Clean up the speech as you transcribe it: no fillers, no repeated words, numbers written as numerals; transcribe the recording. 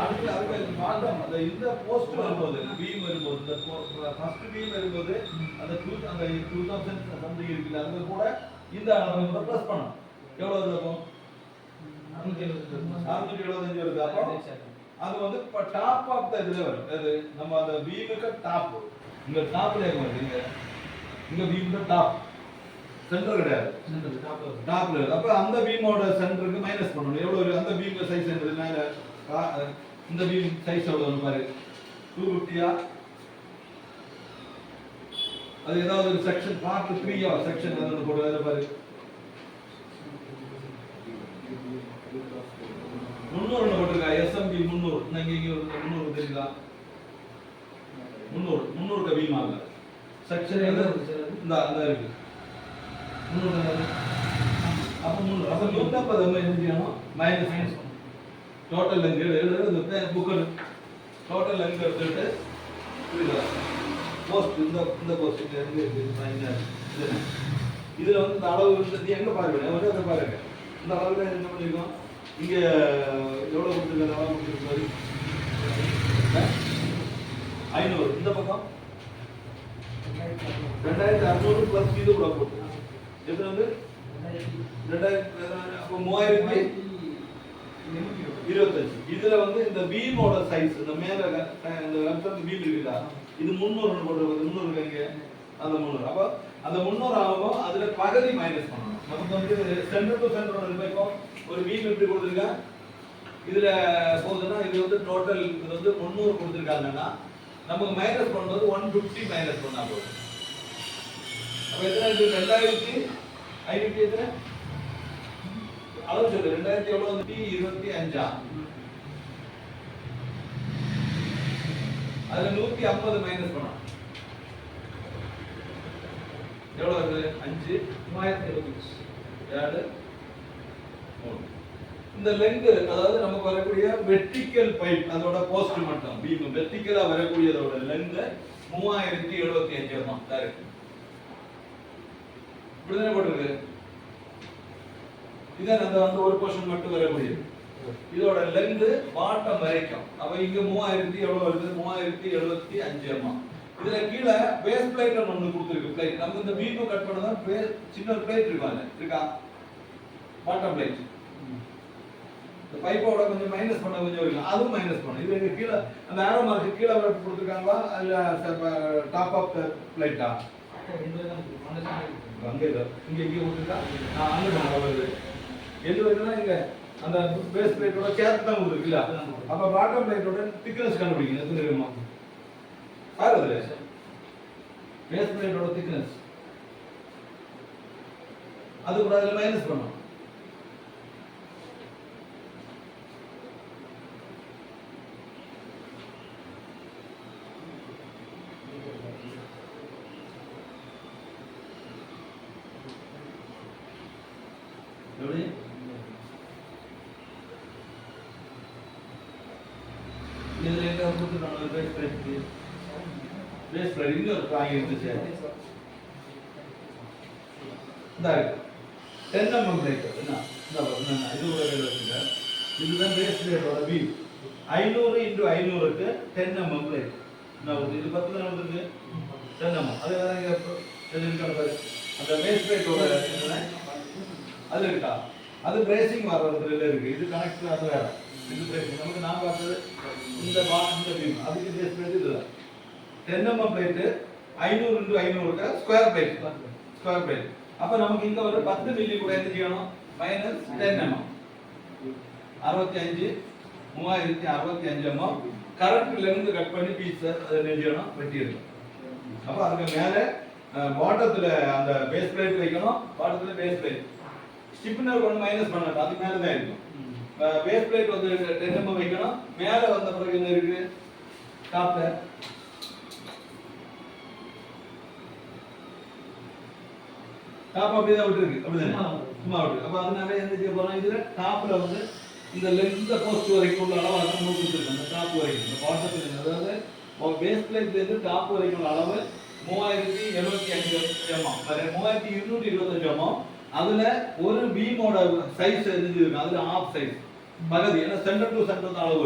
அதுக்கு அதுக்கு பாட்டம் அந்த இந்த போஸ்ட் வரும்போது பீம் வரும்போது இந்த ஃபர்ஸ்ட் பீம் வரும்போது அந்த 2000 சம்திங் இருக்குல்ல அது கூட இந்த அளவை ப்ளஸ் பண்ணணும். எவ்வளவு வருது அப்போ 675 வருது. அப்போ அது வந்து இப்ப டாப் ஆஃப் த இதுல வரும். அது நம்ம அந்த பீமுக்கு டாப் இங்க டாப்ல இருக்கு. இங்க பீமுக்கு டாப் சென்டர் கிடையாது, டாப்ல. அப்ப அந்த பீமோட சென்டருக்கு மைனஸ் பண்ணணும். எவ்வளவு அந்த பீம் சைஸ் என்னது மேல இந்த பீம் சைஸ் எவ்வளவு பாரு 250 அது ஏதாவது ஒரு செக்ஷன் பார்ட் 3 செக்ஷன் அது போடுறத பாரு 300 போட்டுருக்கா. எஸ்எம்பி 300 நீங்க இங்க 300 தெரியுதா? 300 பீம் ஆகல செக்ஷன் எது இந்த அந்த இருக்கு 300. அப்ப 300 அப்ப 150 என்ன செய்யணும்? மைனஸ் டோட்டல் லெங்த் எழுது புக் டோட்டல் லெங்த் எடுத்துட்டு புரியுதா? போஸ்ட் இந்த போஸ்ட் இங்க இருக்கு. இதுல வந்து இந்த அளவு வந்து எங்க பாருங்க வந்து அதை பாருங்க. இந்த அளவுல என்ன பண்ணிருக்கோம்? இங்க எவ்வளவு கொடுத்துருக்காங்க? அளவு கொடுத்துருக்காரு 500. இந்த பக்கம் 2600 பிளஸ் இது கூட போட்டு எது வந்து 2000 அப்ப 3025. இதுல வந்து இந்த பீமோட சைஸ் இந்த மேல இந்த லெஃப்ட் பீம் இருக்குதா இது 300 போட்டு 300 இங்க அந்த 300. அப்ப அந்த 300 ஆகும். அதுல பகுதி மைனஸ் பண்ணணும். நமக்கு வந்து சென்டர் டு சென்டரோட இருக்கும். ஒரு பீம் எப்படி கொடுத்திருக்கா இதுல போகுதுன்னா இது வந்து டோட்டல் இது வந்து 300 கொடுத்திருக்காங்கன்னா நமக்கு மைனஸ் பண்றது 150 மைனஸ் பண்ணா போதும். அப்ப எத்தனை இது 2500 எத்தனை அளவு சொல்லு 2000 எவ்வளவு வந்து 25 அதுல 150 மைனஸ் பண்ணணும். எவ்வளவு வருது? 5 3075 7 3. இந்த லெங்த் அதாவது நமக்கு வரக்கூடிய வெர்டிகல் பைப் அதோட போஸ்ட் மட்டும் பீம் வெர்டிகலா வரக்கூடியதோட லெங்த் 3075 தான் டைரக்ட். இப்படிதானே போட்டுருக்கு. இதான் அந்த வந்து ஒரு போர்ஷன் மட்டும் வரக்கூடியது. இதோட லெங்த் பாட்டம் வரைக்கும். அப்ப இங்க 3000 எவ்வளவு வருது? 3075 இதுல கீழ பேஸ் பிளேட் ஒன்னு கொடுத்திருக்கு. பிளேட் நம்ம இந்த பீம் கட் பண்ணதா சின்ன பிளேட் இருக்காங்க இருக்கா பாட்டம் பிளேட். இந்த பைப்போட கொஞ்சம் மைனஸ் பண்ண கொஞ்சம் இருக்கு. அதுவும் மைனஸ் பண்ணு. இது எங்க கீழ அந்த ஆரோ மார்க் கீழ வர கொடுத்திருக்காங்களா இல்ல டாப் ஆஃப் த பிளேட்டா? அங்க இங்க கொடுத்திருக்கா. அங்க நான் வருது. எது வருதுன்னா இங்க அந்த பேஸ் பிளேட்டோட கேப் தான் கொடுத்திருக்குல்ல. அப்ப பாட்டம் பிளேட்டோட திக்னஸ் கண்டுபிடிங்க. எது தெரியுமா? பாருங்க பேஸ் பிளேட்டோட திக்னஸ் அது கூட அதுல மைனஸ் பண்ணணும். எப்படி இதுல எங்க கொடுத்துருக்காங்க? பேஸ் பிளேட் பேஸ் பிளேட் இங்க ஒரு காய் இருந்துச்சு. இந்த 10 mm பிளேட் என்ன இந்த இது ஒரு வச்சுங்க. இதுதான் பேஸ் பிளேட்டோட பீம் 500 × 500க்கு 10 mm பிளேட். நான் இது 10 தான் வந்துருக்கு 10 mm. அது இங்க எழுதிருக்காங்க பாரு. அந்த பேஸ் பிளேட்டோட என்ன அது இருக்கா? அது பிரேசிங் வர்றதுல இருக்கு. இது கனெக்ட் அது வேற. இது பிரேசிங் நமக்கு நான் பார்த்தது இந்த இந்த பீம் அதுக்கு பேஸ் பிளேட் இதுல 10 mm பிளேட் 500 × 500க்கு ஸ்கொயர் பிளேட். அப்ப நமக்கு இங்க ஒரு 10 மில்லி கூட என்ன செய்யணும்? மைனஸ் 10 mm 65 3065 mm கரெக்ட்ல இருந்து கட் பண்ணி பீஸ் அதை என்ன செய்யணும்? வெட்டி எடுக்கணும். அப்ப அதுக்கு மேல பாட்டத்துல அந்த பேஸ் பிளேட் வைக்கணும். பாட்டத்துல பேஸ் பிளேட் ஸ்டிப்னர் ஒன்று மைனஸ் பண்ணணும். அதுக்கு மேல தான் இருக்கும். பேஸ் பிளேட் வந்து 10 mm வைக்கணும். மேல வந்த பிறகு என்ன இருக்கு? டாப்ல டாப் அப்படியே தான் விட்டுருக்கு. அப்படிதானே சும்மா விட்டு. அப்ப அதனால என்ன செய்ய போறோம்? இதுல டாப்ல வந்து இந்த லென்த் போஸ்ட் வரைக்கும் உள்ள அளவு அதை நம்ம கொடுத்துருக்கோம். இந்த டாப் வரைக்கும் இந்த பாட்டத்துல அதாவது பேஸ் பிளேட்ல இருந்து டாப் வரைக்கும் உள்ள அளவு 3075 mm 3225 mm. அதுல ஒரு பீமோட சைஸ் தெரிஞ்சிருக்கு. அதுல ஆஃப் சைஸ் பகுதி ஏன்னா சென்டர் டு சென்டர் அளவு